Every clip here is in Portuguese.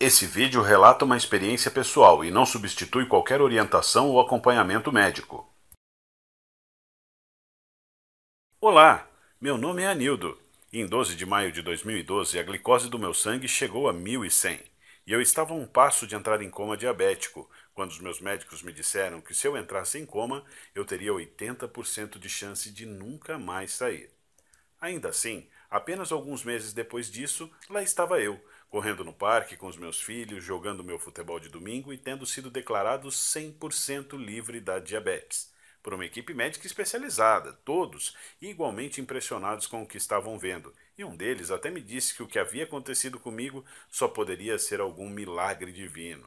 Esse vídeo relata uma experiência pessoal e não substitui qualquer orientação ou acompanhamento médico. Olá, meu nome é Anildo. Em 12 de maio de 2012, a glicose do meu sangue chegou a 1100 e eu estava a um passo de entrar em coma diabético, quando os meus médicos me disseram que se eu entrasse em coma, eu teria 80% de chance de nunca mais sair. Ainda assim, apenas alguns meses depois disso, lá estava eu, correndo no parque com os meus filhos, jogando meu futebol de domingo e tendo sido declarado 100% livre da diabetes. Por uma equipe médica especializada, todos igualmente impressionados com o que estavam vendo, e um deles até me disse que o que havia acontecido comigo só poderia ser algum milagre divino.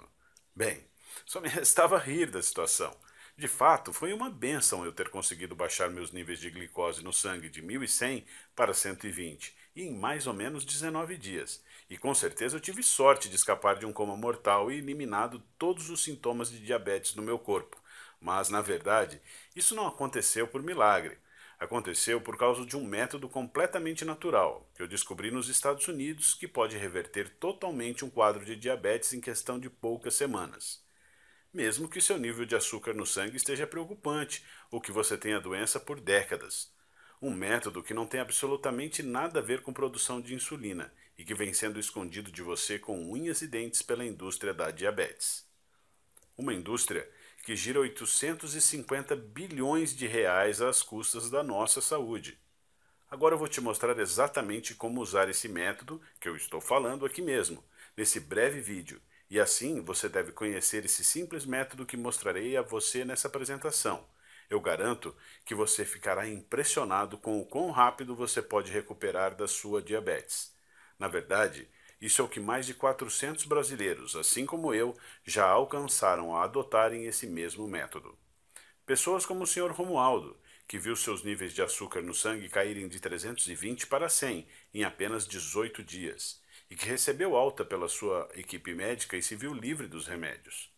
Bem, só me restava rir da situação. De fato, foi uma bênção eu ter conseguido baixar meus níveis de glicose no sangue de 1100 para 120 em mais ou menos 19 dias. E com certeza eu tive sorte de escapar de um coma mortal e eliminado todos os sintomas de diabetes no meu corpo. Mas, na verdade, isso não aconteceu por milagre. Aconteceu por causa de um método completamente natural, que eu descobri nos Estados Unidos, que pode reverter totalmente um quadro de diabetes em questão de poucas semanas. Mesmo que seu nível de açúcar no sangue esteja preocupante ou que você tenha a doença por décadas. Um método que não tem absolutamente nada a ver com produção de insulina e que vem sendo escondido de você com unhas e dentes pela indústria da diabetes. Uma indústria que gira 850 bilhões de reais às custas da nossa saúde. Agora eu vou te mostrar exatamente como usar esse método que eu estou falando aqui mesmo, nesse breve vídeo. E assim você deve conhecer esse simples método que mostrarei a você nessa apresentação. Eu garanto que você ficará impressionado com o quão rápido você pode recuperar da sua diabetes. Na verdade, isso é o que mais de 400 brasileiros, assim como eu, já alcançaram a adotarem esse mesmo método. Pessoas como o Sr. Romualdo, que viu seus níveis de açúcar no sangue caírem de 320 para 100 em apenas 18 dias, e que recebeu alta pela sua equipe médica e se viu livre dos remédios.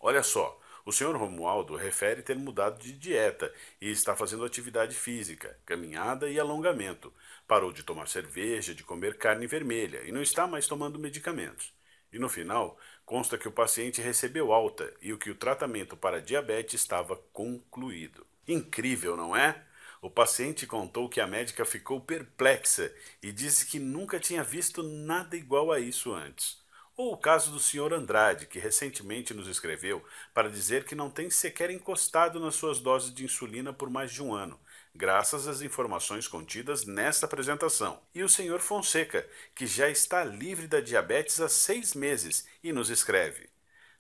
Olha só, o Sr. Romualdo refere ter mudado de dieta e está fazendo atividade física, caminhada e alongamento. Parou de tomar cerveja, de comer carne vermelha e não está mais tomando medicamentos. E no final, consta que o paciente recebeu alta e que o tratamento para diabetes estava concluído. Incrível, não é? O paciente contou que a médica ficou perplexa e disse que nunca tinha visto nada igual a isso antes. Ou o caso do Sr. Andrade, que recentemente nos escreveu para dizer que não tem sequer encostado nas suas doses de insulina por mais de um ano, graças às informações contidas nesta apresentação. E o Sr. Fonseca, que já está livre da diabetes há 6 meses e nos escreve: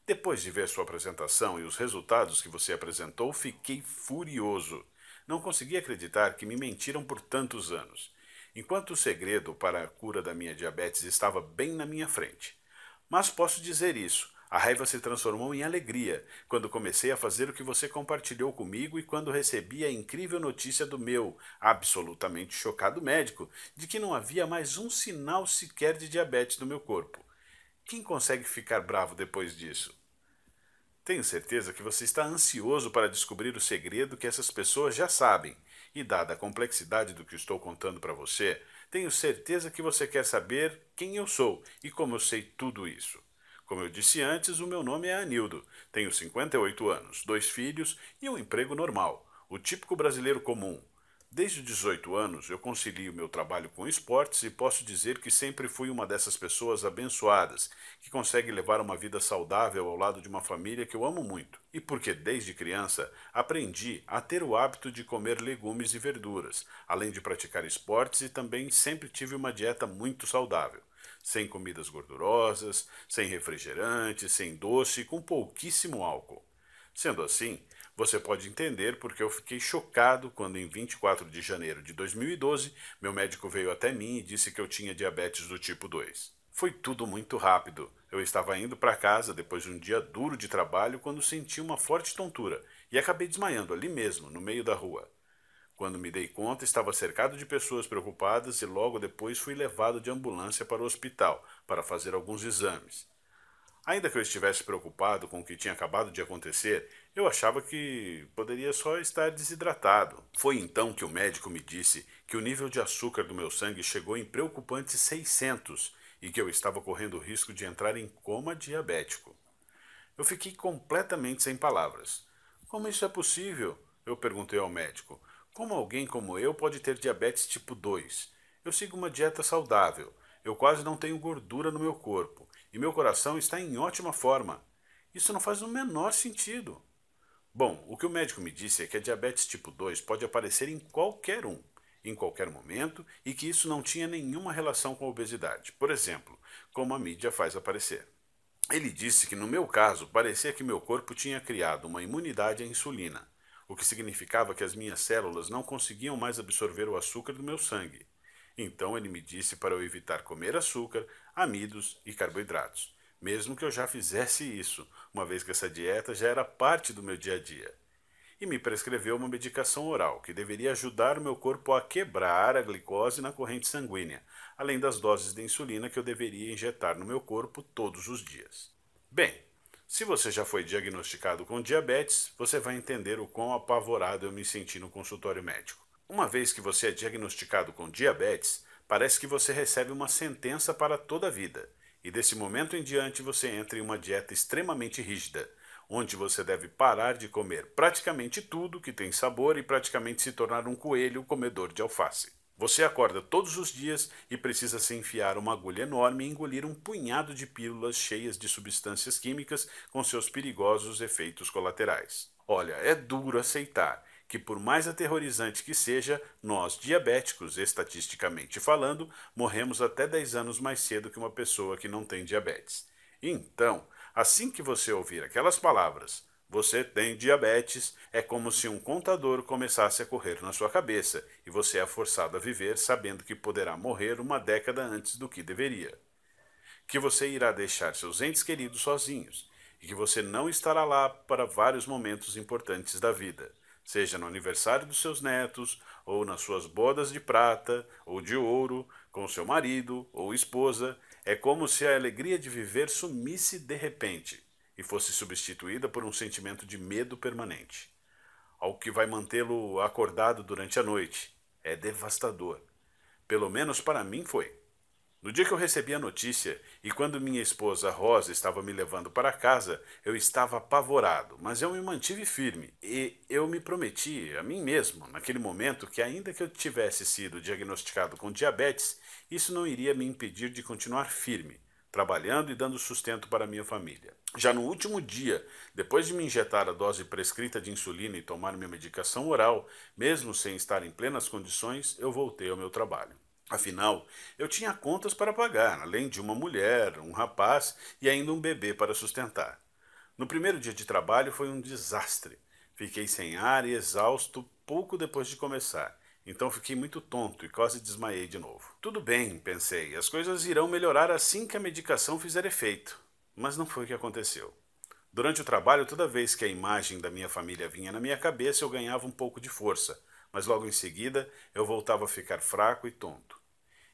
depois de ver sua apresentação e os resultados que você apresentou, fiquei furioso. Não consegui acreditar que me mentiram por tantos anos, enquanto o segredo para a cura da minha diabetes estava bem na minha frente. Mas posso dizer isso. A raiva se transformou em alegria quando comecei a fazer o que você compartilhou comigo e quando recebi a incrível notícia do meu, absolutamente chocado médico, de que não havia mais um sinal sequer de diabetes no meu corpo. Quem consegue ficar bravo depois disso? Tenho certeza que você está ansioso para descobrir o segredo que essas pessoas já sabem. E dada a complexidade do que estou contando para você, tenho certeza que você quer saber quem eu sou e como eu sei tudo isso. Como eu disse antes, o meu nome é Anildo. Tenho 58 anos, 2 filhos e um emprego normal, o típico brasileiro comum. Desde os 18 anos, eu concilio meu trabalho com esportes e posso dizer que sempre fui uma dessas pessoas abençoadas, que consegue levar uma vida saudável ao lado de uma família que eu amo muito. E porque desde criança aprendi a ter o hábito de comer legumes e verduras, além de praticar esportes e também sempre tive uma dieta muito saudável. Sem comidas gordurosas, sem refrigerante, sem doce e com pouquíssimo álcool. Sendo assim, você pode entender porque eu fiquei chocado quando, em 24 de janeiro de 2012, meu médico veio até mim e disse que eu tinha diabetes do tipo 2. Foi tudo muito rápido. Eu estava indo para casa depois de um dia duro de trabalho quando senti uma forte tontura e acabei desmaiando ali mesmo, no meio da rua. Quando me dei conta, estava cercado de pessoas preocupadas e logo depois fui levado de ambulância para o hospital para fazer alguns exames. Ainda que eu estivesse preocupado com o que tinha acabado de acontecer, eu achava que poderia só estar desidratado. Foi então que o médico me disse que o nível de açúcar do meu sangue chegou em preocupantes 600 e que eu estava correndo o risco de entrar em coma diabético. Eu fiquei completamente sem palavras. Como isso é possível? Eu perguntei ao médico. Como alguém como eu pode ter diabetes tipo 2? Eu sigo uma dieta saudável. Eu quase não tenho gordura no meu corpo e meu coração está em ótima forma. Isso não faz o menor sentido. Bom, o que o médico me disse é que a diabetes tipo 2 pode aparecer em qualquer momento, e que isso não tinha nenhuma relação com a obesidade, por exemplo, como a mídia faz aparecer. Ele disse que no meu caso parecia que meu corpo tinha criado uma imunidade à insulina, o que significava que as minhas células não conseguiam mais absorver o açúcar do meu sangue. Então ele me disse para eu evitar comer açúcar, amidos e carboidratos, mesmo que eu já fizesse isso, uma vez que essa dieta já era parte do meu dia a dia. E me prescreveu uma medicação oral que deveria ajudar o meu corpo a quebrar a glicose na corrente sanguínea, além das doses de insulina que eu deveria injetar no meu corpo todos os dias. Bem, se você já foi diagnosticado com diabetes, você vai entender o quão apavorado eu me senti no consultório médico. Uma vez que você é diagnosticado com diabetes, parece que você recebe uma sentença para toda a vida, e desse momento em diante você entra em uma dieta extremamente rígida, onde você deve parar de comer praticamente tudo que tem sabor e praticamente se tornar um coelho comedor de alface. Você acorda todos os dias e precisa se enfiar uma agulha enorme e engolir um punhado de pílulas cheias de substâncias químicas com seus perigosos efeitos colaterais. Olha, é duro aceitar que, por mais aterrorizante que seja, nós, diabéticos, estatisticamente falando, morremos até 10 anos mais cedo que uma pessoa que não tem diabetes. Então, assim que você ouvir aquelas palavras, você tem diabetes, é como se um contador começasse a correr na sua cabeça e você é forçado a viver sabendo que poderá morrer uma década antes do que deveria. Que você irá deixar seus entes queridos sozinhos e que você não estará lá para vários momentos importantes da vida, seja no aniversário dos seus netos, ou nas suas bodas de prata ou de ouro, com seu marido ou esposa. É como se a alegria de viver sumisse de repente e fosse substituída por um sentimento de medo permanente, algo que vai mantê-lo acordado durante a noite. É devastador. Pelo menos para mim foi. No dia que eu recebi a notícia e quando minha esposa Rosa estava me levando para casa, eu estava apavorado, mas eu me mantive firme e eu me prometi a mim mesmo, naquele momento, que ainda que eu tivesse sido diagnosticado com diabetes, isso não iria me impedir de continuar firme, trabalhando e dando sustento para minha família. Já no último dia, depois de me injetar a dose prescrita de insulina e tomar minha medicação oral, mesmo sem estar em plenas condições, eu voltei ao meu trabalho. Afinal, eu tinha contas para pagar, além de uma mulher, um rapaz e ainda um bebê para sustentar. No primeiro dia de trabalho foi um desastre. Fiquei sem ar e exausto pouco depois de começar. Então fiquei muito tonto e quase desmaiei de novo. Tudo bem, pensei, as coisas irão melhorar assim que a medicação fizer efeito. Mas não foi o que aconteceu. Durante o trabalho, toda vez que a imagem da minha família vinha na minha cabeça, eu ganhava um pouco de força, mas logo em seguida eu voltava a ficar fraco e tonto.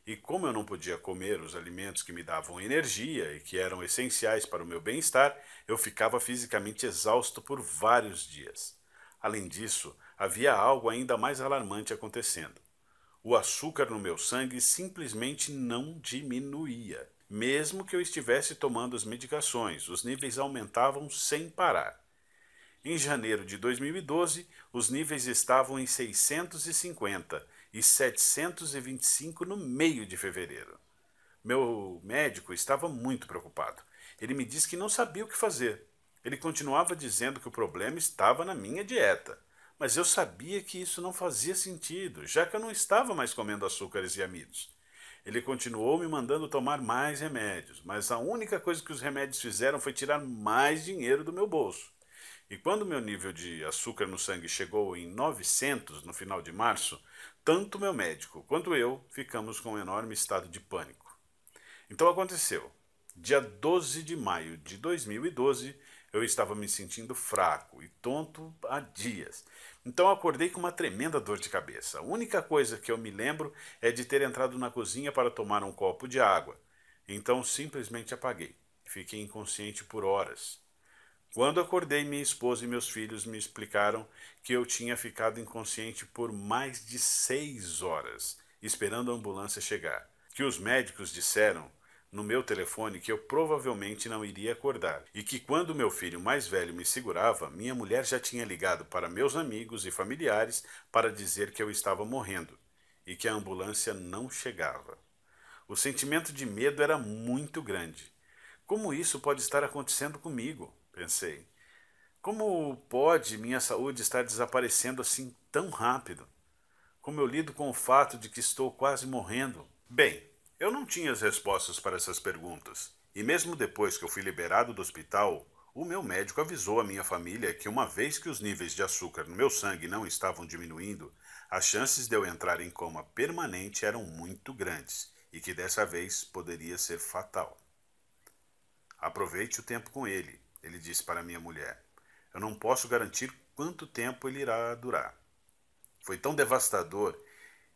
E como eu não podia comer os alimentos que me davam energia e que eram essenciais para o meu bem-estar, eu ficava fisicamente exausto por vários dias. Além disso, havia algo ainda mais alarmante acontecendo. O açúcar no meu sangue simplesmente não diminuía. Mesmo que eu estivesse tomando as medicações, os níveis aumentavam sem parar. Em janeiro de 2012, os níveis estavam em 650 e 725 no meio de fevereiro. Meu médico estava muito preocupado. Ele me disse que não sabia o que fazer. Ele continuava dizendo que o problema estava na minha dieta. Mas eu sabia que isso não fazia sentido, já que eu não estava mais comendo açúcares e amidos. Ele continuou me mandando tomar mais remédios, mas a única coisa que os remédios fizeram foi tirar mais dinheiro do meu bolso. E quando meu nível de açúcar no sangue chegou em 900 no final de março, tanto meu médico quanto eu ficamos com um enorme estado de pânico. Então aconteceu. Dia 12 de maio de 2012, eu estava me sentindo fraco e tonto há dias. Então acordei com uma tremenda dor de cabeça. A única coisa que eu me lembro é de ter entrado na cozinha para tomar um copo de água. Então simplesmente apaguei. Fiquei inconsciente por horas. Quando acordei, minha esposa e meus filhos me explicaram que eu tinha ficado inconsciente por mais de 6 horas, esperando a ambulância chegar. Que os médicos disseram no meu telefone que eu provavelmente não iria acordar e que quando meu filho mais velho me segurava, minha mulher já tinha ligado para meus amigos e familiares para dizer que eu estava morrendo e que a ambulância não chegava. O sentimento de medo era muito grande. Como isso pode estar acontecendo comigo? Pensei. Como pode minha saúde estar desaparecendo assim tão rápido? Como eu lido com o fato de que estou quase morrendo? Bem, eu não tinha as respostas para essas perguntas. E mesmo depois que eu fui liberado do hospital, o meu médico avisou a minha família que uma vez que os níveis de açúcar no meu sangue não estavam diminuindo, as chances de eu entrar em coma permanente eram muito grandes e que dessa vez poderia ser fatal. Aproveite o tempo com ele disse para minha mulher. Eu não posso garantir quanto tempo ele irá durar. Foi tão devastador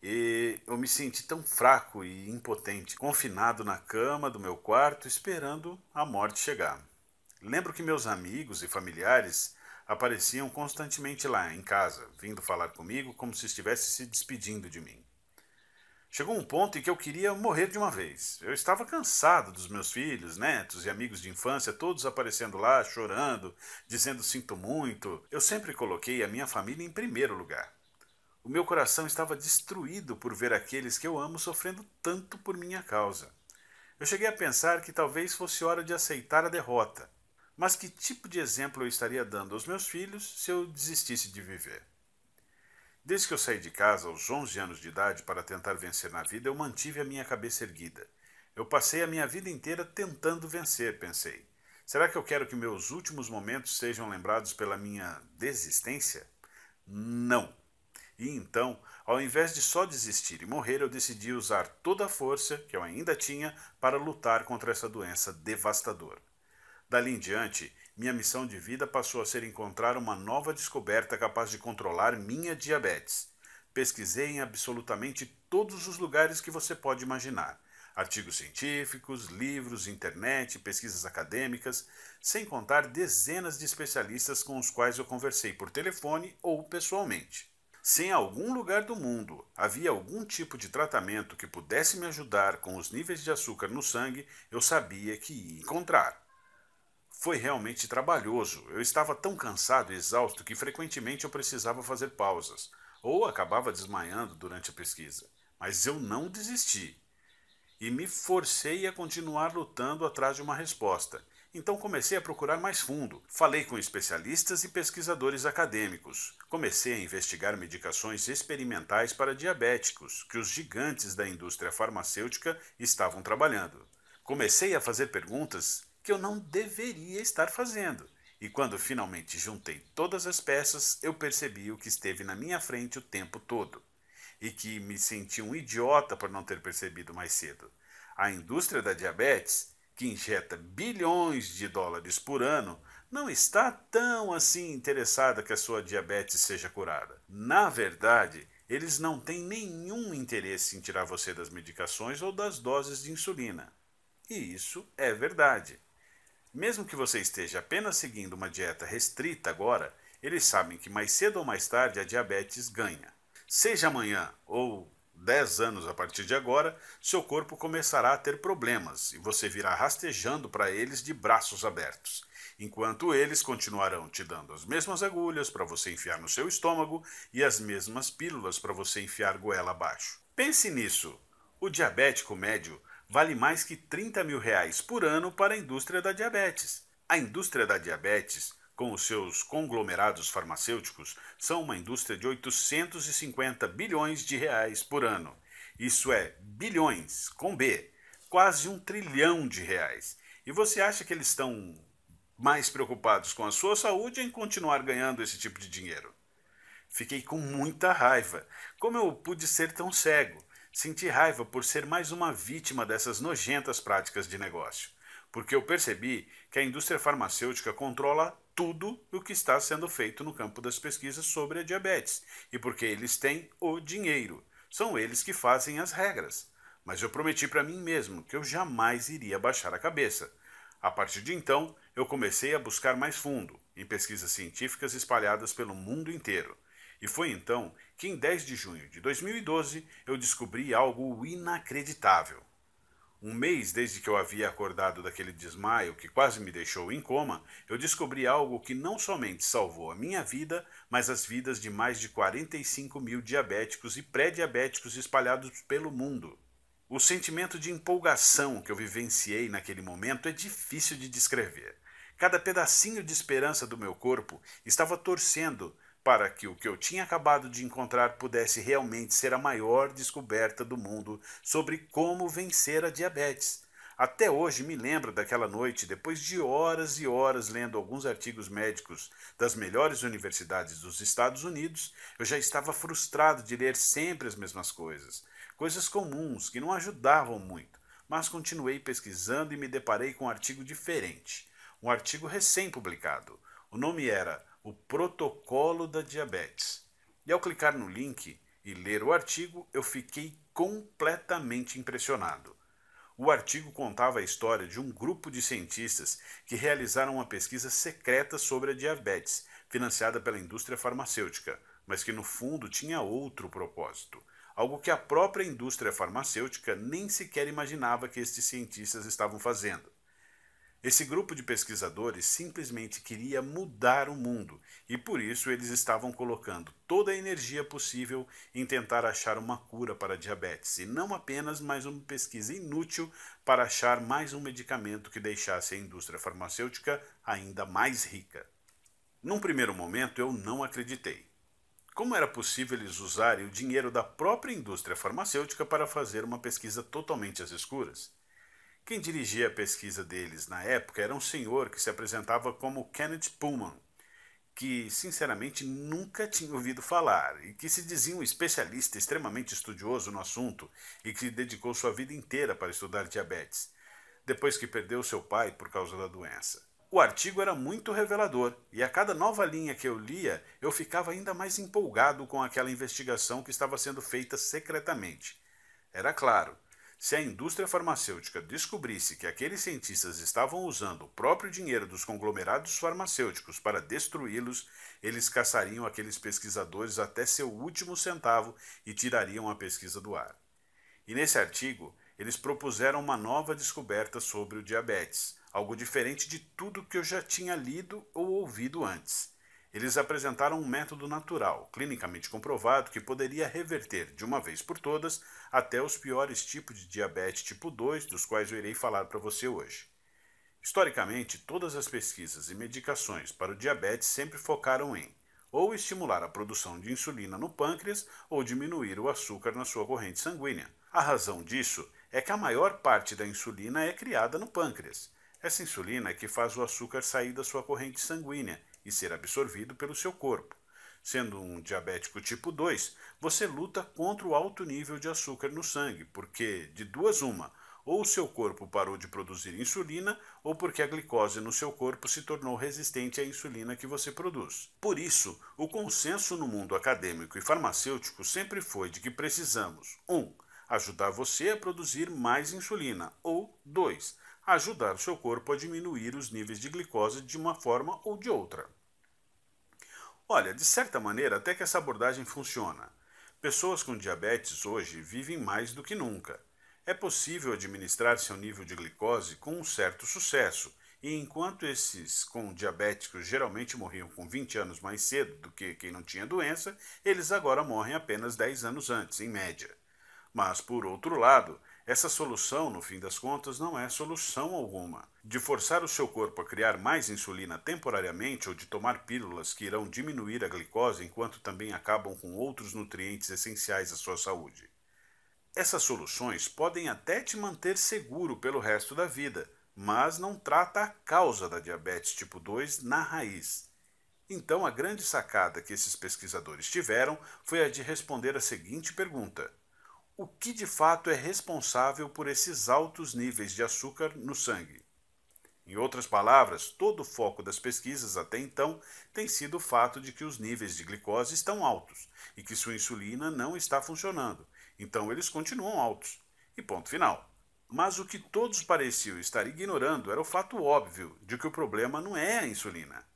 e eu me senti tão fraco e impotente, confinado na cama do meu quarto, esperando a morte chegar. Lembro que meus amigos e familiares apareciam constantemente lá em casa, vindo falar comigo como se estivesse se despedindo de mim. Chegou um ponto em que eu queria morrer de uma vez. Eu estava cansado dos meus filhos, netos e amigos de infância, todos aparecendo lá, chorando, dizendo sinto muito. Eu sempre coloquei a minha família em primeiro lugar. O meu coração estava destruído por ver aqueles que eu amo sofrendo tanto por minha causa. Eu cheguei a pensar que talvez fosse hora de aceitar a derrota. Mas que tipo de exemplo eu estaria dando aos meus filhos se eu desistisse de viver? Desde que eu saí de casa aos 11 anos de idade para tentar vencer na vida, eu mantive a minha cabeça erguida. Eu passei a minha vida inteira tentando vencer, pensei. Será que eu quero que meus últimos momentos sejam lembrados pela minha desistência? Não. E então, ao invés de só desistir e morrer, eu decidi usar toda a força que eu ainda tinha para lutar contra essa doença devastadora. Dali em diante, minha missão de vida passou a ser encontrar uma nova descoberta capaz de controlar minha diabetes. Pesquisei em absolutamente todos os lugares que você pode imaginar. Artigos científicos, livros, internet, pesquisas acadêmicas, sem contar dezenas de especialistas com os quais eu conversei por telefone ou pessoalmente. Se em algum lugar do mundo havia algum tipo de tratamento que pudesse me ajudar com os níveis de açúcar no sangue, eu sabia que ia encontrar. Foi realmente trabalhoso. Eu estava tão cansado e exausto que frequentemente eu precisava fazer pausas, ou acabava desmaiando durante a pesquisa. Mas eu não desisti e me forcei a continuar lutando atrás de uma resposta. Então comecei a procurar mais fundo. Falei com especialistas e pesquisadores acadêmicos. Comecei a investigar medicações experimentais para diabéticos, que os gigantes da indústria farmacêutica estavam trabalhando. Comecei a fazer perguntas que eu não deveria estar fazendo. E quando finalmente juntei todas as peças, eu percebi o que esteve na minha frente o tempo todo e que me senti um idiota por não ter percebido mais cedo. A indústria da diabetes, que injeta bilhões de dólares por ano, não está tão assim interessada que a sua diabetes seja curada. Na verdade, eles não têm nenhum interesse em tirar você das medicações ou das doses de insulina. E isso é verdade. Mesmo que você esteja apenas seguindo uma dieta restrita agora, eles sabem que mais cedo ou mais tarde a diabetes ganha. Seja amanhã ou 10 anos a partir de agora, seu corpo começará a ter problemas e você virá rastejando para eles de braços abertos, enquanto eles continuarão te dando as mesmas agulhas para você enfiar no seu estômago e as mesmas pílulas para você enfiar goela abaixo. Pense nisso. O diabético médio vale mais que R$ 30.000 por ano para a indústria da diabetes. A indústria da diabetes, com os seus conglomerados farmacêuticos, são uma indústria de 850 bilhões de reais por ano. Isso é bilhões, com B, quase R$ 1 trilhão. E você acha que eles estão mais preocupados com a sua saúde ou em continuar ganhando esse tipo de dinheiro? Fiquei com muita raiva. Como eu pude ser tão cego? Senti raiva por ser mais uma vítima dessas nojentas práticas de negócio. Porque eu percebi que a indústria farmacêutica controla tudo o que está sendo feito no campo das pesquisas sobre a diabetes. E porque eles têm o dinheiro. São eles que fazem as regras. Mas eu prometi para mim mesmo que eu jamais iria baixar a cabeça. A partir de então, eu comecei a buscar mais fundo, em pesquisas científicas espalhadas pelo mundo inteiro. E foi então que, em 10 de junho de 2012, eu descobri algo inacreditável. Um mês desde que eu havia acordado daquele desmaio que quase me deixou em coma, eu descobri algo que não somente salvou a minha vida, mas as vidas de mais de 45 mil diabéticos e pré-diabéticos espalhados pelo mundo. O sentimento de empolgação que eu vivenciei naquele momento é difícil de descrever. Cada pedacinho de esperança do meu corpo estava torcendo para que o que eu tinha acabado de encontrar pudesse realmente ser a maior descoberta do mundo sobre como vencer a diabetes. Até hoje me lembro daquela noite, depois de horas e horas lendo alguns artigos médicos das melhores universidades dos Estados Unidos, eu já estava frustrado de ler sempre as mesmas coisas. Coisas comuns que não ajudavam muito, mas continuei pesquisando e me deparei com um artigo diferente. Um artigo recém-publicado. O nome era O Protocolo da Diabetes. E ao clicar no link e ler o artigo, eu fiquei completamente impressionado. O artigo contava a história de um grupo de cientistas que realizaram uma pesquisa secreta sobre a diabetes, financiada pela indústria farmacêutica, mas que no fundo tinha outro propósito. Algo que a própria indústria farmacêutica nem sequer imaginava que estes cientistas estavam fazendo. Esse grupo de pesquisadores simplesmente queria mudar o mundo e por isso eles estavam colocando toda a energia possível em tentar achar uma cura para a diabetes e não apenas mais uma pesquisa inútil para achar mais um medicamento que deixasse a indústria farmacêutica ainda mais rica. Num primeiro momento eu não acreditei. Como era possível eles usarem o dinheiro da própria indústria farmacêutica para fazer uma pesquisa totalmente às escuras? Quem dirigia a pesquisa deles na época era um senhor que se apresentava como Kenneth Pullman, que sinceramente nunca tinha ouvido falar e que se dizia um especialista extremamente estudioso no assunto e que dedicou sua vida inteira para estudar diabetes, depois que perdeu seu pai por causa da doença. O artigo era muito revelador e a cada nova linha que eu lia eu ficava ainda mais empolgado com aquela investigação que estava sendo feita secretamente. Era claro, se a indústria farmacêutica descobrisse que aqueles cientistas estavam usando o próprio dinheiro dos conglomerados farmacêuticos para destruí-los, eles caçariam aqueles pesquisadores até seu último centavo e tirariam a pesquisa do ar. E nesse artigo, eles propuseram uma nova descoberta sobre o diabetes, algo diferente de tudo que eu já tinha lido ou ouvido antes. Eles apresentaram um método natural, clinicamente comprovado, que poderia reverter, de uma vez por todas, até os piores tipos de diabetes tipo 2, dos quais eu irei falar para você hoje. Historicamente, todas as pesquisas e medicações para o diabetes sempre focaram em ou estimular a produção de insulina no pâncreas ou diminuir o açúcar na sua corrente sanguínea. A razão disso é que a maior parte da insulina é criada no pâncreas. Essa insulina é que faz o açúcar sair da sua corrente sanguínea e ser absorvido pelo seu corpo. Sendo um diabético tipo 2, você luta contra o alto nível de açúcar no sangue, porque, de duas uma, ou o seu corpo parou de produzir insulina, ou porque a glicose no seu corpo se tornou resistente à insulina que você produz. Por isso, o consenso no mundo acadêmico e farmacêutico sempre foi de que precisamos 1. Ajudar você a produzir mais insulina, ou 2. Ajudar o seu corpo a diminuir os níveis de glicose de uma forma ou de outra. Olha, de certa maneira, até que essa abordagem funciona. Pessoas com diabetes hoje vivem mais do que nunca. É possível administrar seu nível de glicose com um certo sucesso, e enquanto esses com diabéticos geralmente morriam com 20 anos mais cedo do que quem não tinha doença, eles agora morrem apenas 10 anos antes, em média. Mas, por outro lado, essa solução, no fim das contas, não é solução alguma. De forçar o seu corpo a criar mais insulina temporariamente ou de tomar pílulas que irão diminuir a glicose enquanto também acabam com outros nutrientes essenciais à sua saúde. Essas soluções podem até te manter seguro pelo resto da vida, mas não trata a causa da diabetes tipo 2 na raiz. Então, a grande sacada que esses pesquisadores tiveram foi a de responder a seguinte pergunta: o que de fato é responsável por esses altos níveis de açúcar no sangue? Em outras palavras, todo o foco das pesquisas até então tem sido o fato de que os níveis de glicose estão altos e que sua insulina não está funcionando, então eles continuam altos. E ponto final. Mas o que todos pareciam estar ignorando era o fato óbvio de que o problema não é a insulina.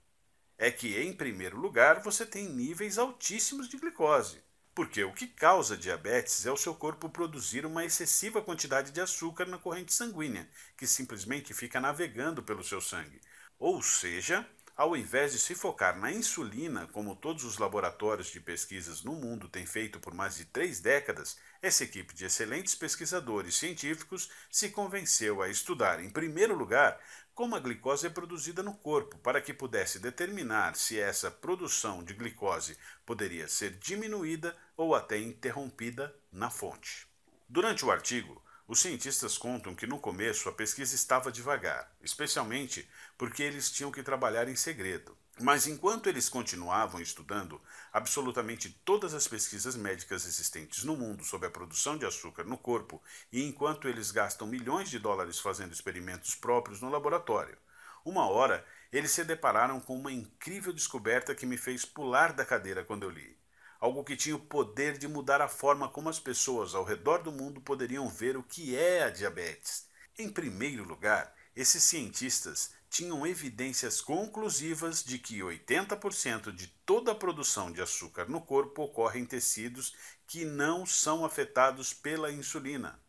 É que, em primeiro lugar, você tem níveis altíssimos de glicose. Porque o que causa diabetes é o seu corpo produzir uma excessiva quantidade de açúcar na corrente sanguínea, que simplesmente fica navegando pelo seu sangue. Ou seja, ao invés de se focar na insulina, como todos os laboratórios de pesquisas no mundo têm feito por mais de 3 décadas, essa equipe de excelentes pesquisadores científicos se convenceu a estudar, em primeiro lugar, como a glicose é produzida no corpo, para que pudesse determinar se essa produção de glicose poderia ser diminuída ou até interrompida na fonte. Durante o artigo, os cientistas contam que no começo a pesquisa estava devagar, especialmente porque eles tinham que trabalhar em segredo. Mas enquanto eles continuavam estudando absolutamente todas as pesquisas médicas existentes no mundo sobre a produção de açúcar no corpo e enquanto eles gastam milhões de dólares fazendo experimentos próprios no laboratório, uma hora eles se depararam com uma incrível descoberta que me fez pular da cadeira quando eu li. Algo que tinha o poder de mudar a forma como as pessoas ao redor do mundo poderiam ver o que é a diabetes. Em primeiro lugar, esses cientistas tinham evidências conclusivas de que 80% de toda a produção de açúcar no corpo ocorre em tecidos que não são afetados pela insulina.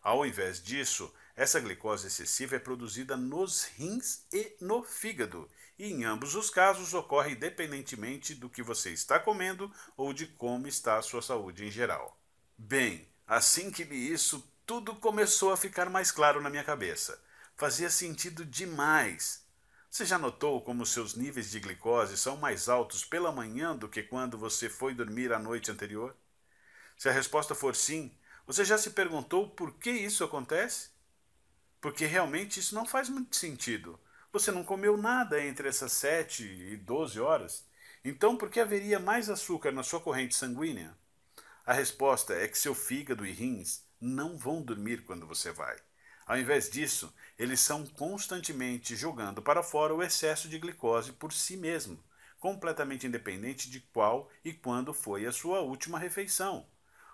Ao invés disso, essa glicose excessiva é produzida nos rins e no fígado, e em ambos os casos ocorre independentemente do que você está comendo ou de como está a sua saúde em geral. Bem, assim que li isso, tudo começou a ficar mais claro na minha cabeça. Fazia sentido demais. Você já notou como seus níveis de glicose são mais altos pela manhã do que quando você foi dormir a noite anterior? Se a resposta for sim, você já se perguntou por que isso acontece? Porque realmente isso não faz muito sentido. Você não comeu nada entre essas 7 e 12 horas. Então, por que haveria mais açúcar na sua corrente sanguínea? A resposta é que seu fígado e rins não vão dormir quando você vai. Ao invés disso, eles são constantemente jogando para fora o excesso de glicose por si mesmo, completamente independente de qual e quando foi a sua última refeição.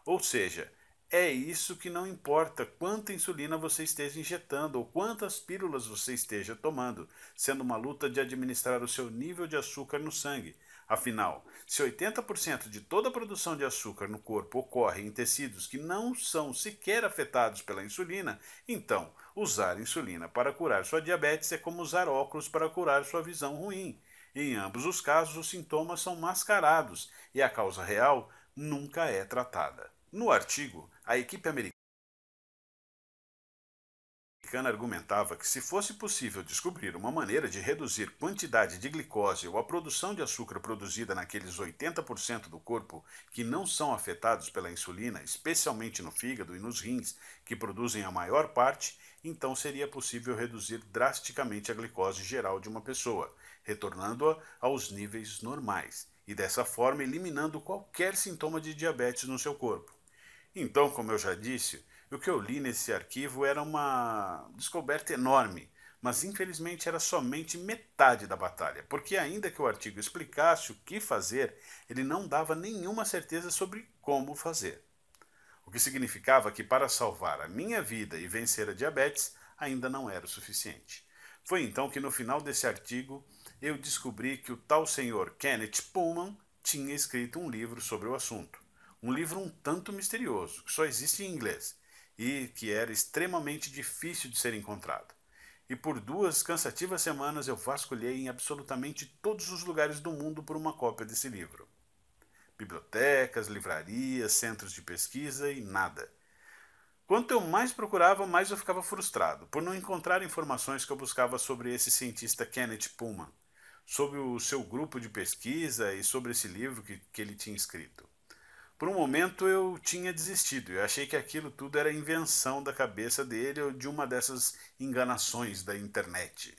Ou seja, é isso que não importa quanta insulina você esteja injetando ou quantas pílulas você esteja tomando, sendo uma luta de administrar o seu nível de açúcar no sangue. Afinal, se 80% de toda a produção de açúcar no corpo ocorre em tecidos que não são sequer afetados pela insulina, então usar insulina para curar sua diabetes é como usar óculos para curar sua visão ruim. Em ambos os casos, os sintomas são mascarados e a causa real nunca é tratada. No artigo, a equipe americana argumentava que se fosse possível descobrir uma maneira de reduzir quantidade de glicose ou a produção de açúcar produzida naqueles 80% do corpo que não são afetados pela insulina, especialmente no fígado e nos rins, que produzem a maior parte, então seria possível reduzir drasticamente a glicose geral de uma pessoa, retornando-a aos níveis normais, e dessa forma eliminando qualquer sintoma de diabetes no seu corpo. Então, como eu já disse, o que eu li nesse arquivo era uma descoberta enorme, mas infelizmente era somente metade da batalha, porque ainda que o artigo explicasse o que fazer, ele não dava nenhuma certeza sobre como fazer. O que significava que para salvar a minha vida e vencer a diabetes ainda não era o suficiente. Foi então que no final desse artigo eu descobri que o tal senhor Kenneth Pullman tinha escrito um livro sobre o assunto. Um livro um tanto misterioso, que só existe em inglês e que era extremamente difícil de ser encontrado. E por 2 cansativas semanas eu vasculhei em absolutamente todos os lugares do mundo por uma cópia desse livro. Bibliotecas, livrarias, centros de pesquisa e nada. Quanto eu mais procurava, mais eu ficava frustrado, por não encontrar informações que eu buscava sobre esse cientista Kenneth Pullman, sobre o seu grupo de pesquisa e sobre esse livro que ele tinha escrito. Por um momento eu tinha desistido, eu achei que aquilo tudo era invenção da cabeça dele ou de uma dessas enganações da internet.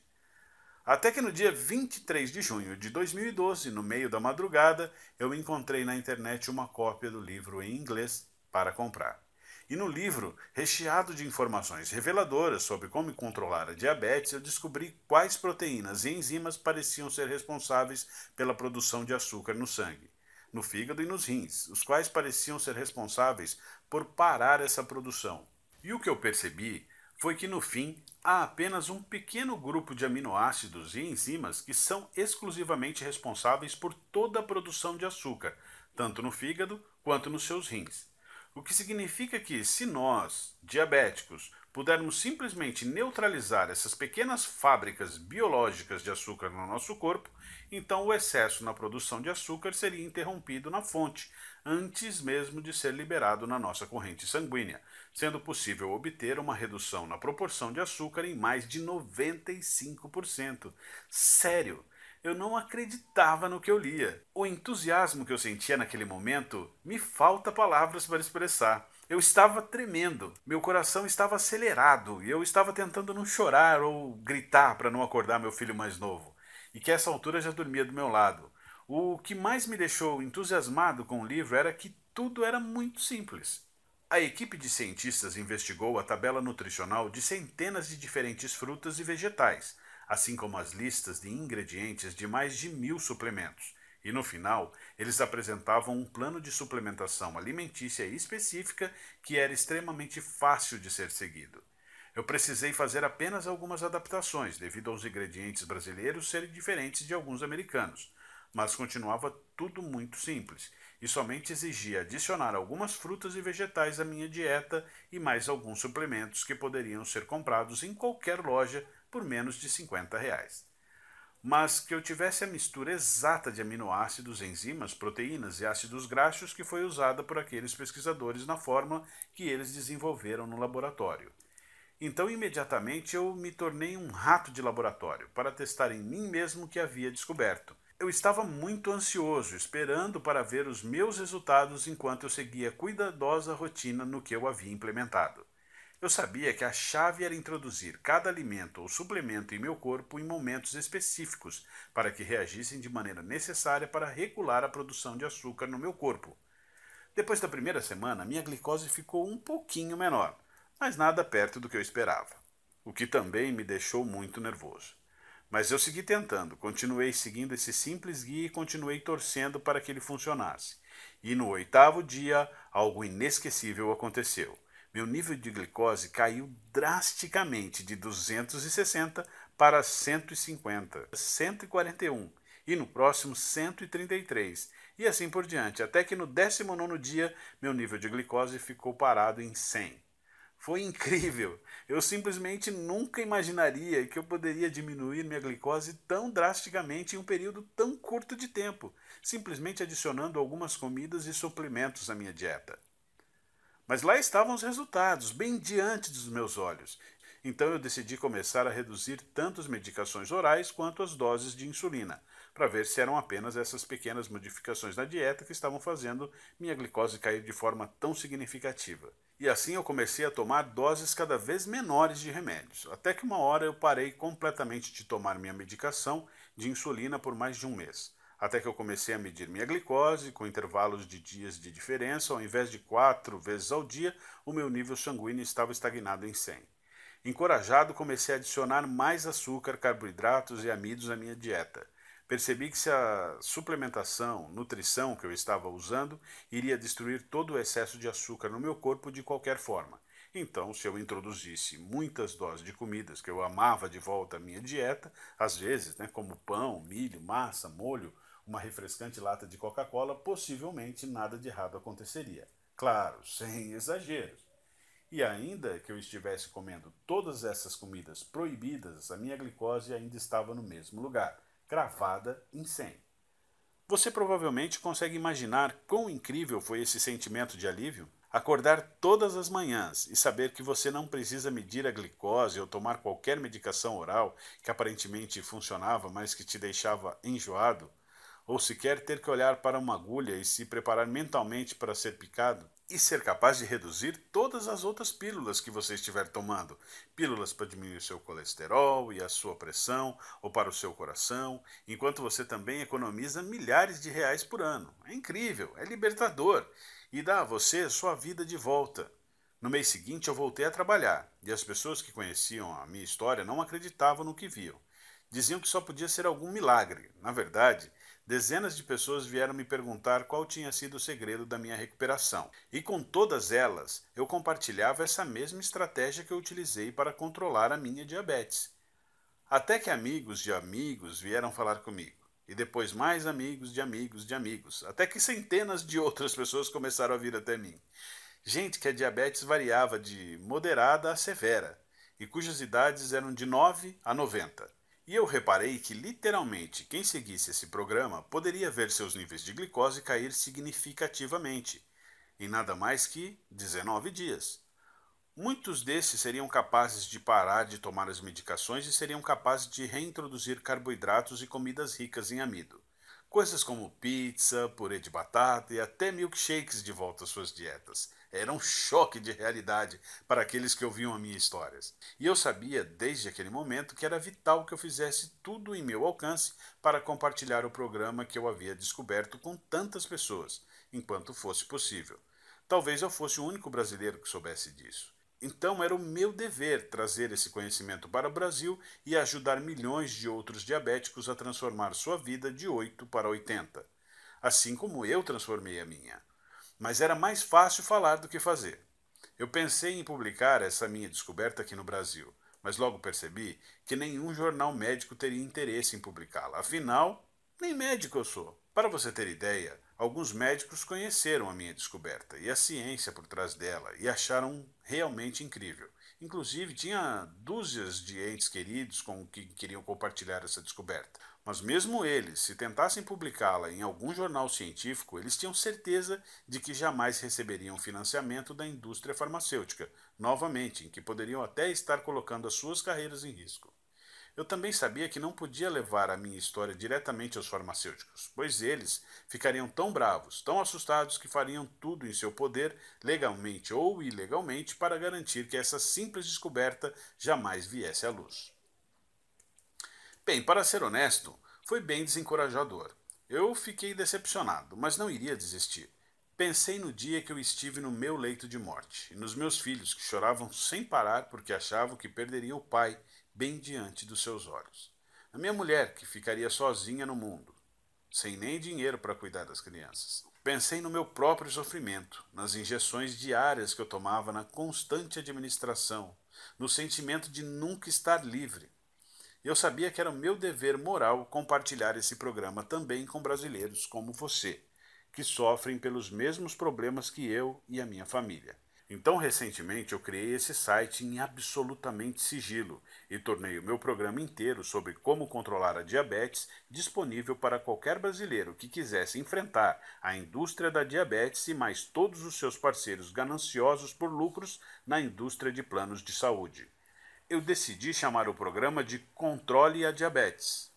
Até que no dia 23 de junho de 2012, no meio da madrugada, eu encontrei na internet uma cópia do livro em inglês para comprar. E no livro, recheado de informações reveladoras sobre como controlar a diabetes, eu descobri quais proteínas e enzimas pareciam ser responsáveis pela produção de açúcar no sangue, no fígado e nos rins, os quais pareciam ser responsáveis por parar essa produção. E o que eu percebi foi que no fim há apenas um pequeno grupo de aminoácidos e enzimas que são exclusivamente responsáveis por toda a produção de açúcar, tanto no fígado quanto nos seus rins. O que significa que, se nós, diabéticos, pudermos simplesmente neutralizar essas pequenas fábricas biológicas de açúcar no nosso corpo, então o excesso na produção de açúcar seria interrompido na fonte, antes mesmo de ser liberado na nossa corrente sanguínea, sendo possível obter uma redução na proporção de açúcar em mais de 95%. Sério! Eu não acreditava no que eu lia. O entusiasmo que eu sentia naquele momento me falta palavras para expressar. Eu estava tremendo, meu coração estava acelerado e eu estava tentando não chorar ou gritar para não acordar meu filho mais novo, e que a essa altura já dormia do meu lado. O que mais me deixou entusiasmado com o livro era que tudo era muito simples. A equipe de cientistas investigou a tabela nutricional de centenas de diferentes frutas e vegetais, assim como as listas de ingredientes de mais de 1000 suplementos. E no final, eles apresentavam um plano de suplementação alimentícia específica que era extremamente fácil de ser seguido. Eu precisei fazer apenas algumas adaptações, devido aos ingredientes brasileiros serem diferentes de alguns americanos, mas continuava tudo muito simples e somente exigia adicionar algumas frutas e vegetais à minha dieta e mais alguns suplementos que poderiam ser comprados em qualquer loja por menos de R$ 50. Mas que eu tivesse a mistura exata de aminoácidos, enzimas, proteínas e ácidos graxos que foi usada por aqueles pesquisadores na fórmula que eles desenvolveram no laboratório. Então, imediatamente, eu me tornei um rato de laboratório para testar em mim mesmo o que havia descoberto. Eu estava muito ansioso, esperando para ver os meus resultados enquanto eu seguia cuidadosa rotina no que eu havia implementado. Eu sabia que a chave era introduzir cada alimento ou suplemento em meu corpo em momentos específicos para que reagissem de maneira necessária para regular a produção de açúcar no meu corpo. Depois da primeira semana, minha glicose ficou um pouquinho menor, mas nada perto do que eu esperava, o que também me deixou muito nervoso. Mas eu segui tentando, continuei seguindo esse simples guia e continuei torcendo para que ele funcionasse. E no 8º dia, algo inesquecível aconteceu. Meu nível de glicose caiu drasticamente de 260 para 150, 141 e no próximo 133, e assim por diante, até que no 19º dia meu nível de glicose ficou parado em 100. Foi incrível! Eu simplesmente nunca imaginaria que eu poderia diminuir minha glicose tão drasticamente em um período tão curto de tempo, simplesmente adicionando algumas comidas e suplementos à minha dieta. Mas lá estavam os resultados, bem diante dos meus olhos. Então eu decidi começar a reduzir tanto as medicações orais quanto as doses de insulina, para ver se eram apenas essas pequenas modificações na dieta que estavam fazendo minha glicose cair de forma tão significativa. E assim eu comecei a tomar doses cada vez menores de remédios, até que uma hora eu parei completamente de tomar minha medicação de insulina por mais de um mês. Até que eu comecei a medir minha glicose, com intervalos de dias de diferença, ao invés de 4 vezes ao dia, o meu nível sanguíneo estava estagnado em 100. Encorajado, comecei a adicionar mais açúcar, carboidratos e amidos à minha dieta. Percebi que se a suplementação, nutrição que eu estava usando, iria destruir todo o excesso de açúcar no meu corpo de qualquer forma. Então, se eu introduzisse muitas doses de comidas que eu amava de volta à minha dieta, às vezes, como pão, milho, massa, molho, uma refrescante lata de Coca-Cola, possivelmente nada de errado aconteceria. Claro, sem exageros. E ainda que eu estivesse comendo todas essas comidas proibidas, a minha glicose ainda estava no mesmo lugar, cravada em 100. Você provavelmente consegue imaginar quão incrível foi esse sentimento de alívio? Acordar todas as manhãs e saber que você não precisa medir a glicose ou tomar qualquer medicação oral que aparentemente funcionava, mas que te deixava enjoado, ou sequer ter que olhar para uma agulha e se preparar mentalmente para ser picado, e ser capaz de reduzir todas as outras pílulas que você estiver tomando. Pílulas para diminuir o seu colesterol e a sua pressão, ou para o seu coração, enquanto você também economiza milhares de reais por ano. É incrível, é libertador e dá a você sua vida de volta. No mês seguinte eu voltei a trabalhar, e as pessoas que conheciam a minha história não acreditavam no que viam. Diziam que só podia ser algum milagre. Na verdade, dezenas de pessoas vieram me perguntar qual tinha sido o segredo da minha recuperação. E com todas elas, eu compartilhava essa mesma estratégia que eu utilizei para controlar a minha diabetes. Até que amigos de amigos vieram falar comigo. E depois mais amigos de amigos de amigos, até que centenas de outras pessoas começaram a vir até mim. Gente que a diabetes variava de moderada a severa, e cujas idades eram de 9 a 90. E eu reparei que, literalmente, quem seguisse esse programa poderia ver seus níveis de glicose cair significativamente, em nada mais que 19 dias. Muitos desses seriam capazes de parar de tomar as medicações e seriam capazes de reintroduzir carboidratos e comidas ricas em amido. Coisas como pizza, purê de batata e até milkshakes de volta às suas dietas. Era um choque de realidade para aqueles que ouviam as minhas histórias. E eu sabia, desde aquele momento, que era vital que eu fizesse tudo em meu alcance para compartilhar o programa que eu havia descoberto com tantas pessoas, enquanto fosse possível. Talvez eu fosse o único brasileiro que soubesse disso. Então era o meu dever trazer esse conhecimento para o Brasil e ajudar milhões de outros diabéticos a transformar sua vida de 8 para 80, assim como eu transformei a minha. Mas era mais fácil falar do que fazer. Eu pensei em publicar essa minha descoberta aqui no Brasil, mas logo percebi que nenhum jornal médico teria interesse em publicá-la. Afinal, nem médico eu sou. Para você ter ideia, alguns médicos conheceram a minha descoberta e a ciência por trás dela e acharam realmente incrível. Inclusive, tinha dúzias de entes queridos com que queriam compartilhar essa descoberta. Mas mesmo eles, se tentassem publicá-la em algum jornal científico, eles tinham certeza de que jamais receberiam financiamento da indústria farmacêutica, novamente, em que poderiam até estar colocando as suas carreiras em risco. Eu também sabia que não podia levar a minha história diretamente aos farmacêuticos, pois eles ficariam tão bravos, tão assustados que fariam tudo em seu poder, legalmente ou ilegalmente, para garantir que essa simples descoberta jamais viesse à luz. Bem, para ser honesto, foi bem desencorajador. Eu fiquei decepcionado, mas não iria desistir. Pensei no dia que eu estive no meu leito de morte, e nos meus filhos que choravam sem parar porque achavam que perderiam o pai bem diante dos seus olhos. A minha mulher que ficaria sozinha no mundo, sem nem dinheiro para cuidar das crianças. Pensei no meu próprio sofrimento, nas injeções diárias que eu tomava na constante administração, no sentimento de nunca estar livre. Eu sabia que era o meu dever moral compartilhar esse programa também com brasileiros como você, que sofrem pelos mesmos problemas que eu e a minha família. Então, recentemente, eu criei esse site em absolutamente sigilo e tornei o meu programa inteiro sobre como controlar a diabetes disponível para qualquer brasileiro que quisesse enfrentar a indústria da diabetes e mais todos os seus parceiros gananciosos por lucros na indústria de planos de saúde. Eu decidi chamar o programa de Controle a Diabetes.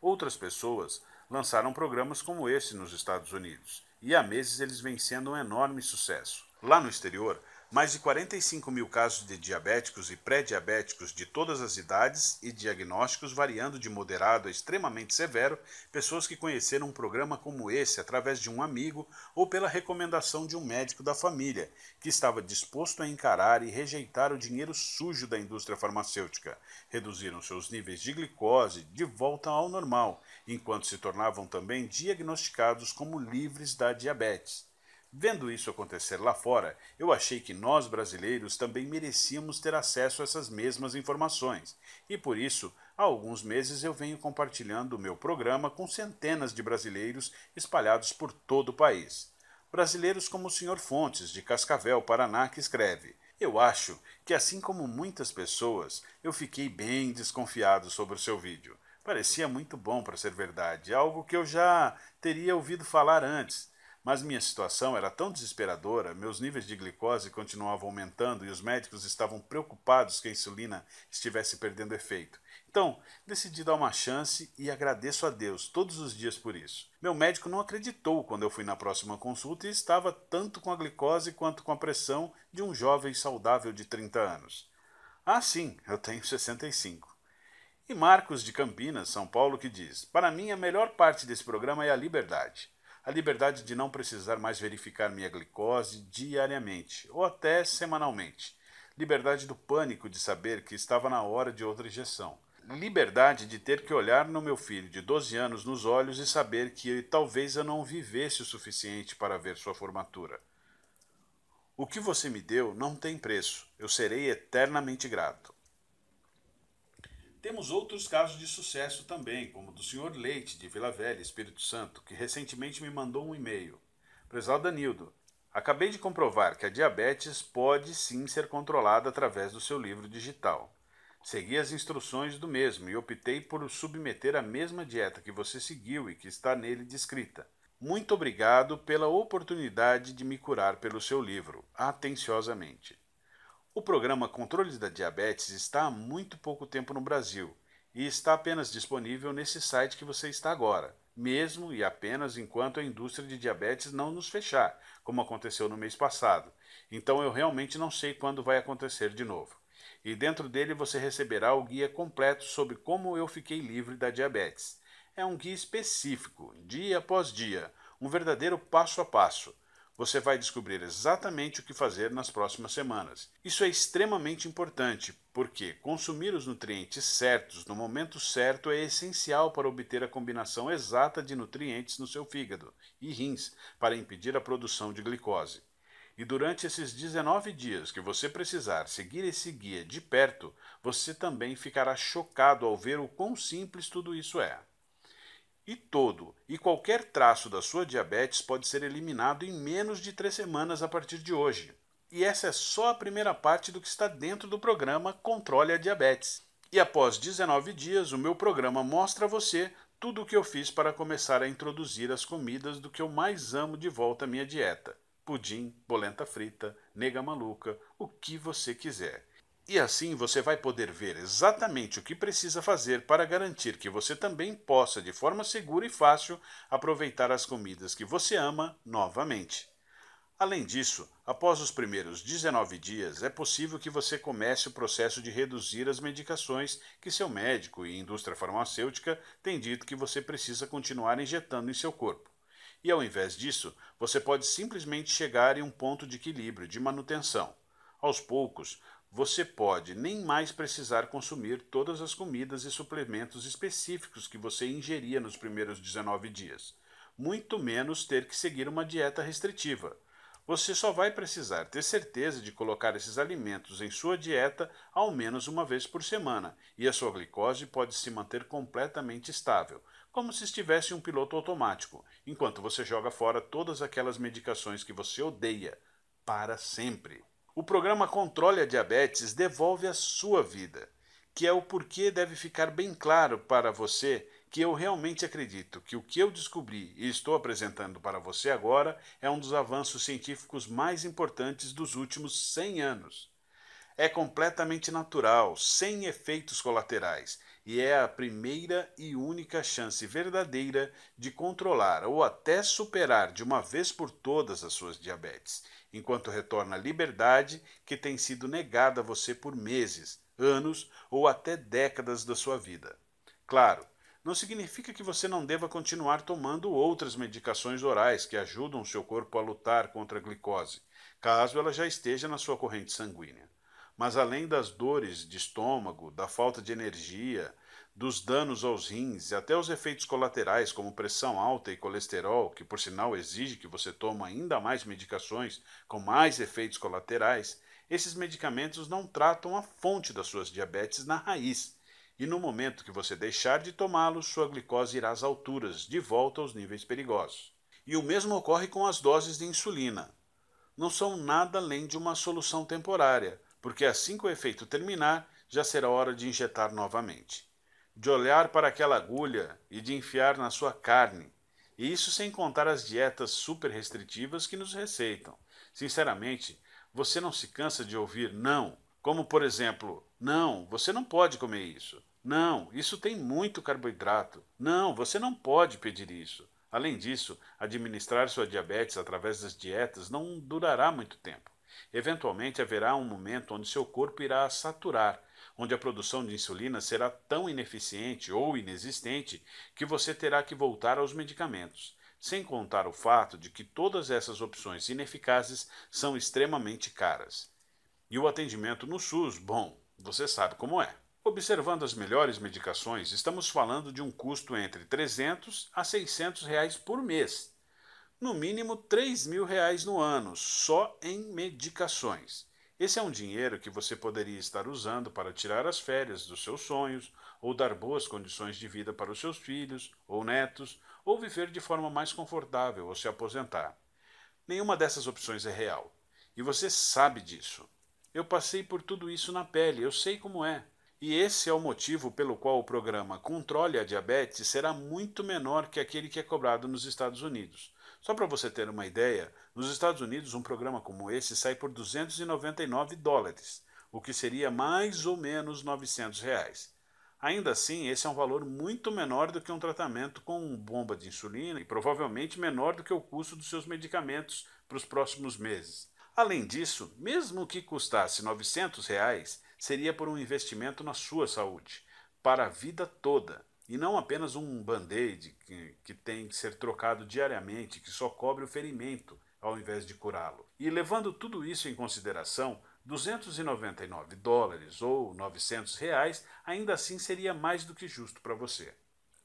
Outras pessoas lançaram programas como esse nos Estados Unidos, e há meses eles vêm sendo um enorme sucesso. Lá no exterior, mais de 45 mil casos de diabéticos e pré-diabéticos de todas as idades e diagnósticos variando de moderado a extremamente severo, pessoas que conheceram um programa como esse através de um amigo ou pela recomendação de um médico da família, que estava disposto a encarar e rejeitar o dinheiro sujo da indústria farmacêutica. Reduziram seus níveis de glicose de volta ao normal, enquanto se tornavam também diagnosticados como livres da diabetes. Vendo isso acontecer lá fora, eu achei que nós brasileiros também merecíamos ter acesso a essas mesmas informações, e por isso, há alguns meses eu venho compartilhando o meu programa com centenas de brasileiros espalhados por todo o país. Brasileiros como o Sr. Fontes, de Cascavel, Paraná, que escreve: Eu acho que, assim como muitas pessoas, eu fiquei bem desconfiado sobre o seu vídeo. Parecia muito bom para ser verdade, algo que eu já teria ouvido falar antes. Mas minha situação era tão desesperadora, meus níveis de glicose continuavam aumentando e os médicos estavam preocupados que a insulina estivesse perdendo efeito. Então, decidi dar uma chance e agradeço a Deus todos os dias por isso. Meu médico não acreditou quando eu fui na próxima consulta e estava tanto com a glicose quanto com a pressão de um jovem saudável de 30 anos. Ah, sim, eu tenho 65. E Marcos de Campinas, São Paulo, que diz: Para mim, a melhor parte desse programa é a liberdade. A liberdade de não precisar mais verificar minha glicose diariamente, ou até semanalmente. Liberdade do pânico de saber que estava na hora de outra injeção. Liberdade de ter que olhar no meu filho de 12 anos nos olhos e saber que talvez eu não vivesse o suficiente para ver sua formatura. O que você me deu não tem preço. Eu serei eternamente grato. Temos outros casos de sucesso também, como o do Sr. Leite, de Vila Velha, Espírito Santo, que recentemente me mandou um e-mail. Prezado Danildo, acabei de comprovar que a diabetes pode sim ser controlada através do seu livro digital. Segui as instruções do mesmo e optei por submeter a mesma dieta que você seguiu e que está nele descrita. Muito obrigado pela oportunidade de me curar pelo seu livro. Atenciosamente. O programa Controles da Diabetes está há muito pouco tempo no Brasil e está apenas disponível nesse site que você está agora, mesmo e apenas enquanto a indústria de diabetes não nos fechar, como aconteceu no mês passado. Então eu realmente não sei quando vai acontecer de novo. E dentro dele você receberá o guia completo sobre como eu fiquei livre da diabetes. É um guia específico, dia após dia, um verdadeiro passo a passo. Você vai descobrir exatamente o que fazer nas próximas semanas. Isso é extremamente importante, porque consumir os nutrientes certos no momento certo é essencial para obter a combinação exata de nutrientes no seu fígado e rins para impedir a produção de glicose. E durante esses 19 dias que você precisar seguir esse guia de perto, você também ficará chocado ao ver o quão simples tudo isso é. E todo e qualquer traço da sua diabetes pode ser eliminado em menos de 3 semanas a partir de hoje. E essa é só a primeira parte do que está dentro do programa Controle a Diabetes. E após 19 dias, o meu programa mostra a você tudo o que eu fiz para começar a introduzir as comidas do que eu mais amo de volta à minha dieta. Pudim, polenta frita, nega maluca, o que você quiser. E assim você vai poder ver exatamente o que precisa fazer para garantir que você também possa, de forma segura e fácil, aproveitar as comidas que você ama novamente. Além disso, após os primeiros 19 dias, é possível que você comece o processo de reduzir as medicações que seu médico e indústria farmacêutica têm dito que você precisa continuar injetando em seu corpo. E ao invés disso, você pode simplesmente chegar em um ponto de equilíbrio, de manutenção. Aos poucos, você pode nem mais precisar consumir todas as comidas e suplementos específicos que você ingeria nos primeiros 19 dias, muito menos ter que seguir uma dieta restritiva. Você só vai precisar ter certeza de colocar esses alimentos em sua dieta ao menos uma vez por semana, e a sua glicose pode se manter completamente estável, como se estivesse em um piloto automático, enquanto você joga fora todas aquelas medicações que você odeia, para sempre. O programa Controle a Diabetes devolve a sua vida, que é o porquê deve ficar bem claro para você que eu realmente acredito que o que eu descobri e estou apresentando para você agora é um dos avanços científicos mais importantes dos últimos 100 anos. É completamente natural, sem efeitos colaterais, e é a primeira e única chance verdadeira de controlar ou até superar de uma vez por todas as suas diabetes, enquanto retorna a liberdade que tem sido negada a você por meses, anos ou até décadas da sua vida. Claro, não significa que você não deva continuar tomando outras medicações orais que ajudam o seu corpo a lutar contra a glicose, caso ela já esteja na sua corrente sanguínea. Mas além das dores de estômago, da falta de energia, dos danos aos rins e até os efeitos colaterais como pressão alta e colesterol, que por sinal exige que você tome ainda mais medicações com mais efeitos colaterais, esses medicamentos não tratam a fonte das suas diabetes na raiz. E no momento que você deixar de tomá-los, sua glicose irá às alturas, de volta aos níveis perigosos. E o mesmo ocorre com as doses de insulina. Não são nada além de uma solução temporária, porque assim que o efeito terminar, já será hora de injetar novamente. De olhar para aquela agulha e de enfiar na sua carne. E isso sem contar as dietas super restritivas que nos receitam. Sinceramente, você não se cansa de ouvir não, como por exemplo, não, você não pode comer isso. Não, isso tem muito carboidrato. Não, você não pode pedir isso. Além disso, administrar sua diabetes através das dietas não durará muito tempo. Eventualmente haverá um momento onde seu corpo irá saturar, onde a produção de insulina será tão ineficiente ou inexistente que você terá que voltar aos medicamentos. Sem contar o fato de que todas essas opções ineficazes são extremamente caras. E o atendimento no SUS, bom, você sabe como é. Observando as melhores medicações, estamos falando de um custo entre R$ 300 a R$ 600 por mês. No mínimo R$ 3.000 no ano, só em medicações. Esse é um dinheiro que você poderia estar usando para tirar as férias dos seus sonhos, ou dar boas condições de vida para os seus filhos ou netos, ou viver de forma mais confortável ou se aposentar. Nenhuma dessas opções é real. E você sabe disso. Eu passei por tudo isso na pele, eu sei como é. E esse é o motivo pelo qual o programa Controle a Diabetes será muito menor que aquele que é cobrado nos Estados Unidos. Só para você ter uma ideia, nos Estados Unidos um programa como esse sai por US$ 299, o que seria mais ou menos R$ 900. Ainda assim, esse é um valor muito menor do que um tratamento com bomba de insulina e provavelmente menor do que o custo dos seus medicamentos para os próximos meses. Além disso, mesmo que custasse R$ 900, seria por um investimento na sua saúde, para a vida toda, e não apenas um band-aid que tem que ser trocado diariamente, que só cobre o ferimento ao invés de curá-lo. E levando tudo isso em consideração, US$ 299 ou R$ 900 ainda assim seria mais do que justo para você.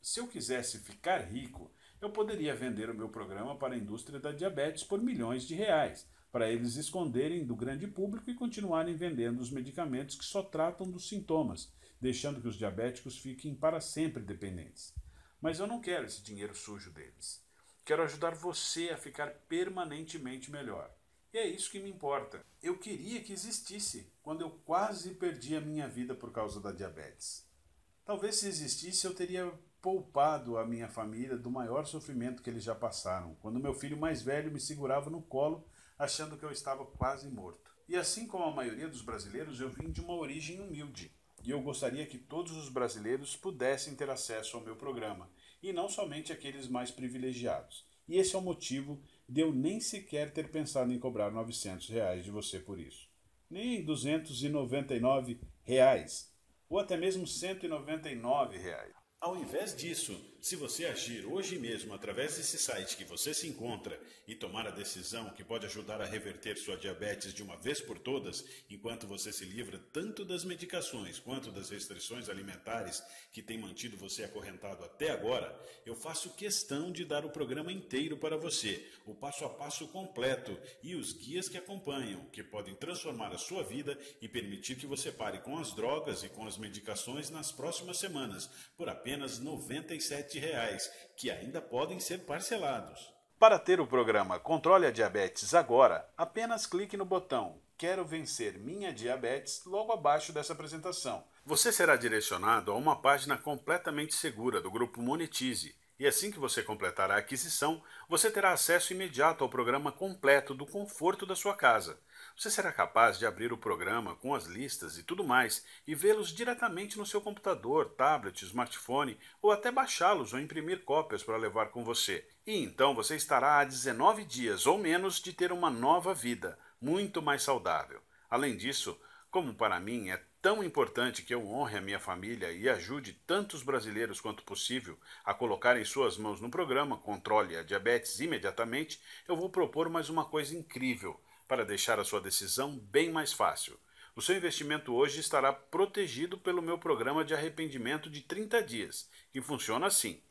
Se eu quisesse ficar rico, eu poderia vender o meu programa para a indústria da diabetes por milhões de reais, para eles esconderem do grande público e continuarem vendendo os medicamentos que só tratam dos sintomas, deixando que os diabéticos fiquem para sempre dependentes. Mas eu não quero esse dinheiro sujo deles. Quero ajudar você a ficar permanentemente melhor. E é isso que me importa. Eu queria que existisse quando eu quase perdi a minha vida por causa da diabetes. Talvez se existisse eu teria poupado a minha família do maior sofrimento que eles já passaram, quando meu filho mais velho me segurava no colo achando que eu estava quase morto. E assim como a maioria dos brasileiros, eu vim de uma origem humilde. E eu gostaria que todos os brasileiros pudessem ter acesso ao meu programa, e não somente aqueles mais privilegiados. E esse é o motivo de eu nem sequer ter pensado em cobrar R$ 900 de você por isso. Nem R$ 299, ou até mesmo R$ 199. Ao invés disso, se você agir hoje mesmo através desse site que você se encontra e tomar a decisão que pode ajudar a reverter sua diabetes de uma vez por todas, enquanto você se livra tanto das medicações quanto das restrições alimentares que têm mantido você acorrentado até agora, eu faço questão de dar o programa inteiro para você, o passo a passo completo e os guias que acompanham, que podem transformar a sua vida e permitir que você pare com as drogas e com as medicações nas próximas semanas, por apenas R$ 97, que ainda podem ser parcelados. Para ter o programa Controle a Diabetes agora, apenas clique no botão Quero vencer minha diabetes logo abaixo dessa apresentação. Você será direcionado a uma página completamente segura do grupo Monetize. E assim que você completar a aquisição, você terá acesso imediato ao programa completo do conforto da sua casa. Você será capaz de abrir o programa com as listas e tudo mais e vê-los diretamente no seu computador, tablet, smartphone ou até baixá-los ou imprimir cópias para levar com você. E então você estará a 19 dias ou menos de ter uma nova vida, muito mais saudável. Além disso, como para mim é tão importante que eu honre a minha família e ajude tantos brasileiros quanto possível a colocar em suas mãos no programa Controle a Diabetes imediatamente, eu vou propor mais uma coisa incrível para deixar a sua decisão bem mais fácil. O seu investimento hoje estará protegido pelo meu programa de arrependimento de 30 dias, que funciona assim: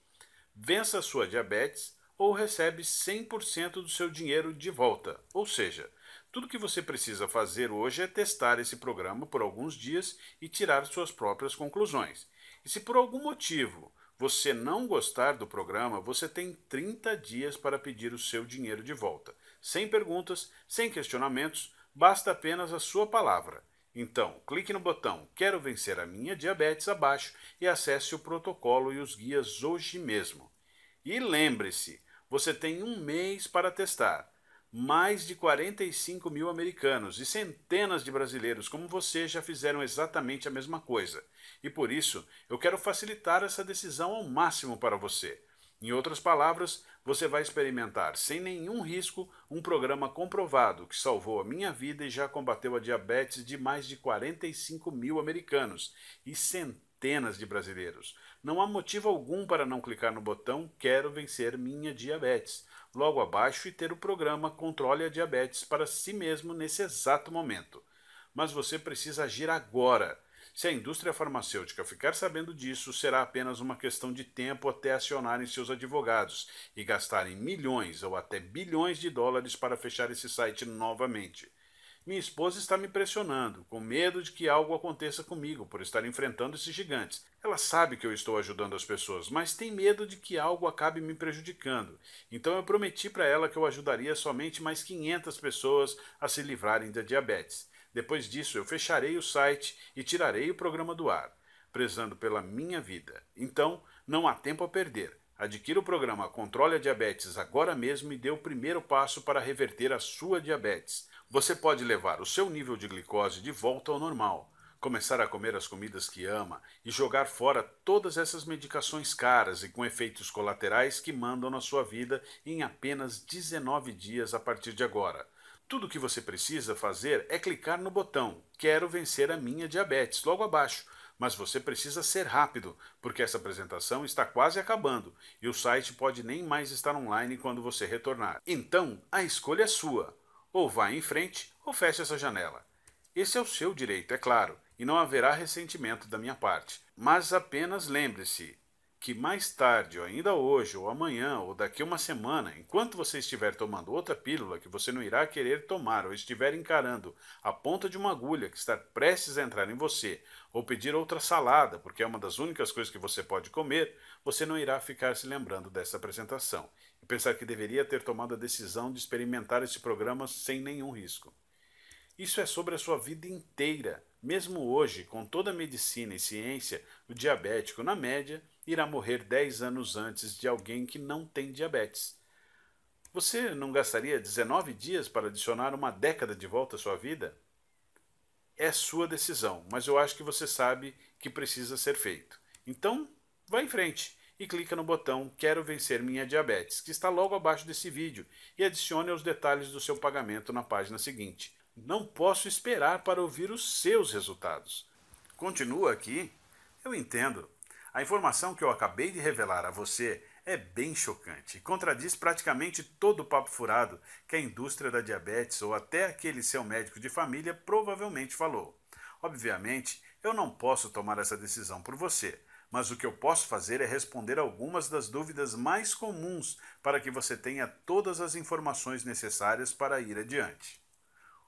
vença a sua diabetes ou recebe 100% do seu dinheiro de volta, ou seja, tudo que você precisa fazer hoje é testar esse programa por alguns dias e tirar suas próprias conclusões. E se por algum motivo você não gostar do programa, você tem 30 dias para pedir o seu dinheiro de volta. Sem perguntas, sem questionamentos, basta apenas a sua palavra. Então, clique no botão Quero vencer a minha diabetes abaixo e acesse o protocolo e os guias hoje mesmo. E lembre-se, você tem um mês para testar. Mais de 45 mil americanos e centenas de brasileiros como você já fizeram exatamente a mesma coisa. E por isso, eu quero facilitar essa decisão ao máximo para você. Em outras palavras, você vai experimentar sem nenhum risco um programa comprovado que salvou a minha vida e já combateu a diabetes de mais de 45 mil americanos e centenas de brasileiros. Não há motivo algum para não clicar no botão Quero vencer minha diabetes logo abaixo e ter o programa Controle a Diabetes para si mesmo nesse exato momento. Mas você precisa agir agora. Se a indústria farmacêutica ficar sabendo disso, será apenas uma questão de tempo até acionarem seus advogados e gastarem milhões ou até bilhões de dólares para fechar esse site novamente. Minha esposa está me pressionando, com medo de que algo aconteça comigo por estar enfrentando esses gigantes. Ela sabe que eu estou ajudando as pessoas, mas tem medo de que algo acabe me prejudicando. Então eu prometi para ela que eu ajudaria somente mais 500 pessoas a se livrarem da diabetes. Depois disso, eu fecharei o site e tirarei o programa do ar, prezando pela minha vida. Então, não há tempo a perder. Adquira o programa Controle a Diabetes agora mesmo e dê o primeiro passo para reverter a sua diabetes. Você pode levar o seu nível de glicose de volta ao normal, começar a comer as comidas que ama e jogar fora todas essas medicações caras e com efeitos colaterais que mandam na sua vida em apenas 19 dias a partir de agora. Tudo o que você precisa fazer é clicar no botão Quero vencer a minha diabetes logo abaixo. Mas você precisa ser rápido, porque essa apresentação está quase acabando e o site pode nem mais estar online quando você retornar. Então, a escolha é sua. Ou vá em frente ou feche essa janela. Esse é o seu direito, é claro, e não haverá ressentimento da minha parte. Mas apenas lembre-se que mais tarde, ou ainda hoje, ou amanhã, ou daqui a uma semana, enquanto você estiver tomando outra pílula que você não irá querer tomar, ou estiver encarando a ponta de uma agulha que está prestes a entrar em você, ou pedir outra salada, porque é uma das únicas coisas que você pode comer, você não irá ficar se lembrando dessa apresentação e pensar que deveria ter tomado a decisão de experimentar esse programa sem nenhum risco. Isso é sobre a sua vida inteira. Mesmo hoje, com toda a medicina e ciência, o diabético, na média, irá morrer 10 anos antes de alguém que não tem diabetes. Você não gastaria 19 dias para adicionar uma década de volta à sua vida? É sua decisão, mas eu acho que você sabe que precisa ser feito. Então, vá em frente e clica no botão Quero vencer minha diabetes, que está logo abaixo desse vídeo, e adicione os detalhes do seu pagamento na página seguinte. Não posso esperar para ouvir os seus resultados. Continua aqui? Eu entendo. A informação que eu acabei de revelar a você é bem chocante e contradiz praticamente todo o papo furado que a indústria da diabetes ou até aquele seu médico de família provavelmente falou. Obviamente, eu não posso tomar essa decisão por você, mas o que eu posso fazer é responder algumas das dúvidas mais comuns para que você tenha todas as informações necessárias para ir adiante.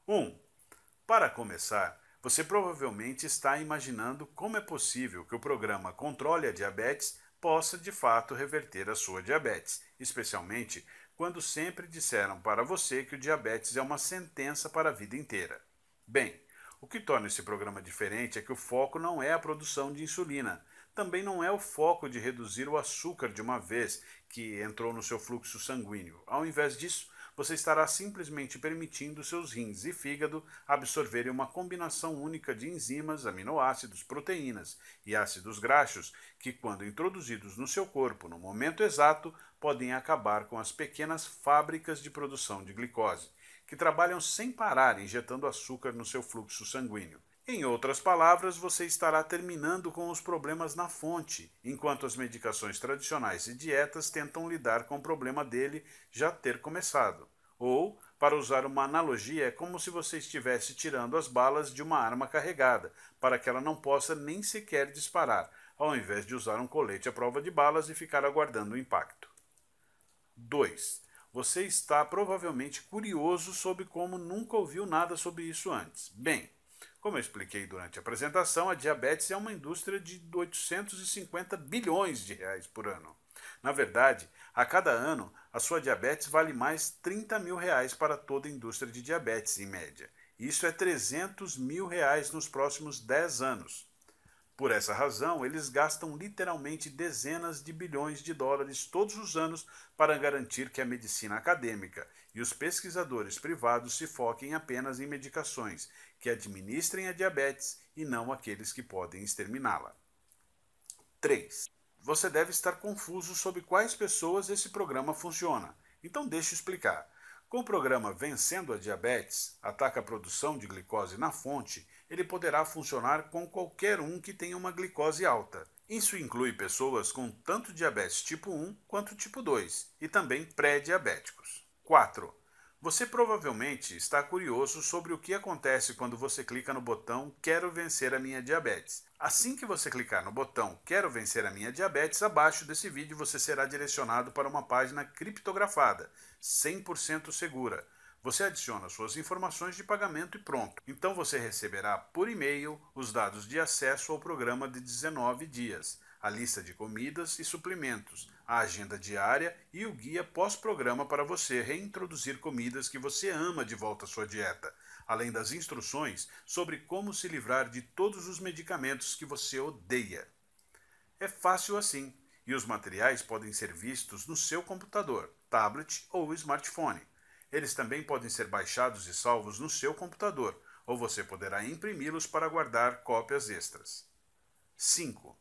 1. Para começar, você provavelmente está imaginando como é possível que o programa Controle a Diabetes possa de fato reverter a sua diabetes, especialmente quando sempre disseram para você que o diabetes é uma sentença para a vida inteira. Bem, o que torna esse programa diferente é que o foco não é a produção de insulina, também não é o foco de reduzir o açúcar de uma vez que entrou no seu fluxo sanguíneo. Ao invés disso, você estará simplesmente permitindo seus rins e fígado absorverem uma combinação única de enzimas, aminoácidos, proteínas e ácidos graxos que, quando introduzidos no seu corpo no momento exato, podem acabar com as pequenas fábricas de produção de glicose, que trabalham sem parar injetando açúcar no seu fluxo sanguíneo. Em outras palavras, você estará terminando com os problemas na fonte, enquanto as medicações tradicionais e dietas tentam lidar com o problema dele já ter começado. Ou, para usar uma analogia, é como se você estivesse tirando as balas de uma arma carregada, para que ela não possa nem sequer disparar, ao invés de usar um colete à prova de balas e ficar aguardando o impacto. 2. Você está provavelmente curioso sobre como nunca ouviu nada sobre isso antes. Bem, como eu expliquei durante a apresentação, a diabetes é uma indústria de 850 bilhões de reais por ano. Na verdade, a cada ano, a sua diabetes vale mais 30 mil reais para toda a indústria de diabetes, em média. Isso é 300 mil reais nos próximos 10 anos. Por essa razão, eles gastam literalmente dezenas de bilhões de dólares todos os anos para garantir que a medicina acadêmica e os pesquisadores privados se foquem apenas em medicações que administrem a diabetes e não aqueles que podem exterminá-la. 3. Você deve estar confuso sobre quais pessoas esse programa funciona. Então deixe eu explicar. Com o programa Vencendo a Diabetes, ataca a produção de glicose na fonte, ele poderá funcionar com qualquer um que tenha uma glicose alta. Isso inclui pessoas com tanto diabetes tipo 1 quanto tipo 2 e também pré-diabéticos. 4. Você provavelmente está curioso sobre o que acontece quando você clica no botão Quero vencer a minha diabetes. Assim que você clicar no botão Quero vencer a minha diabetes, abaixo desse vídeo você será direcionado para uma página criptografada, 100% segura. Você adiciona suas informações de pagamento e pronto. Então você receberá por e-mail os dados de acesso ao programa de 19 dias, a lista de comidas e suplementos, a agenda diária e o guia pós-programa para você reintroduzir comidas que você ama de volta à sua dieta, além das instruções sobre como se livrar de todos os medicamentos que você odeia. É fácil assim, e os materiais podem ser vistos no seu computador, tablet ou smartphone. Eles também podem ser baixados e salvos no seu computador, ou você poderá imprimi-los para guardar cópias extras. 5.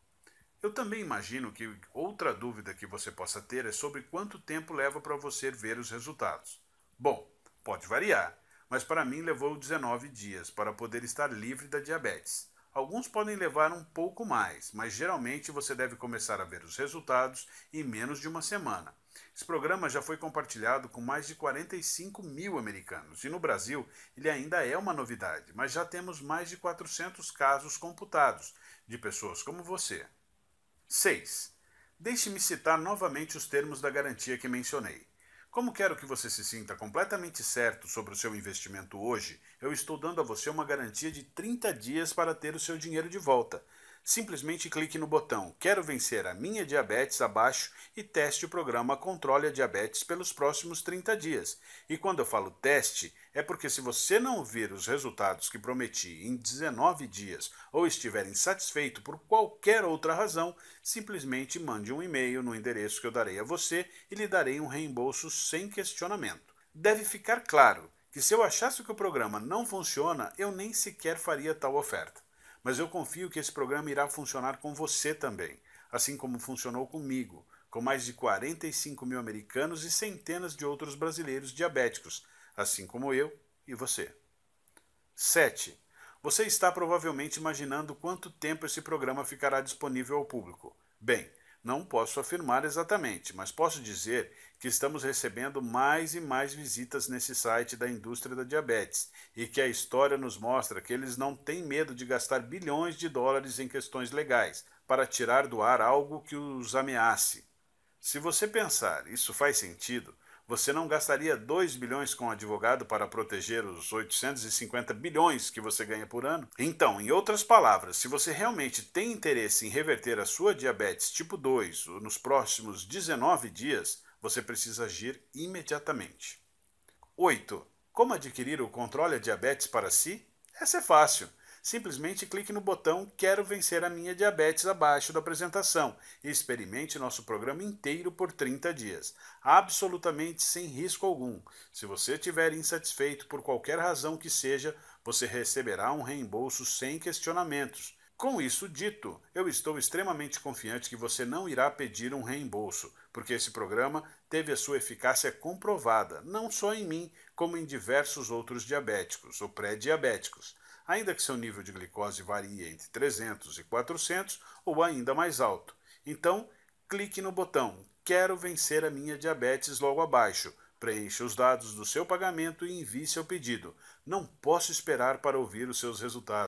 Eu também imagino que outra dúvida que você possa ter é sobre quanto tempo leva para você ver os resultados. Bom, pode variar, mas para mim levou 19 dias para poder estar livre da diabetes. Alguns podem levar um pouco mais, mas geralmente você deve começar a ver os resultados em menos de uma semana. Esse programa já foi compartilhado com mais de 45 mil americanos e no Brasil ele ainda é uma novidade, mas já temos mais de 400 casos computados de pessoas como você. 6. Deixe-me citar novamente os termos da garantia que mencionei. Como quero que você se sinta completamente certo sobre o seu investimento hoje, eu estou dando a você uma garantia de 30 dias para ter o seu dinheiro de volta. Simplesmente clique no botão Quero vencer a minha diabetes abaixo e teste o programa Controle a Diabetes pelos próximos 30 dias. E quando eu falo teste, é porque se você não vir os resultados que prometi em 19 dias ou estiver insatisfeito por qualquer outra razão, simplesmente mande um e-mail no endereço que eu darei a você e lhe darei um reembolso sem questionamento. Deve ficar claro que se eu achasse que o programa não funciona, eu nem sequer faria tal oferta. Mas eu confio que esse programa irá funcionar com você também, assim como funcionou comigo, com mais de 45 mil americanos e centenas de outros brasileiros diabéticos, assim como eu e você. 7. Você está provavelmente imaginando quanto tempo esse programa ficará disponível ao público. Bem, não posso afirmar exatamente, mas posso dizer que estamos recebendo mais e mais visitas nesse site da indústria da diabetes e que a história nos mostra que eles não têm medo de gastar bilhões de dólares em questões legais para tirar do ar algo que os ameace. Se você pensar, isso faz sentido, você não gastaria 2 bilhões com um advogado para proteger os 850 bilhões que você ganha por ano? Então, em outras palavras, se você realmente tem interesse em reverter a sua diabetes tipo 2 nos próximos 19 dias, você precisa agir imediatamente. 8. Como adquirir o controle a diabetes para si? Essa é fácil. Simplesmente clique no botão Quero vencer a minha diabetes abaixo da apresentação e experimente nosso programa inteiro por 30 dias, absolutamente sem risco algum. Se você estiver insatisfeito por qualquer razão que seja, você receberá um reembolso sem questionamentos. Com isso dito, eu estou extremamente confiante que você não irá pedir um reembolso, porque esse programa teve a sua eficácia comprovada, não só em mim, como em diversos outros diabéticos ou pré-diabéticos, ainda que seu nível de glicose varie entre 300 e 400 ou ainda mais alto. Então, clique no botão Quero vencer a minha diabetes logo abaixo, preencha os dados do seu pagamento e envie seu pedido. Não posso esperar para ouvir os seus resultados.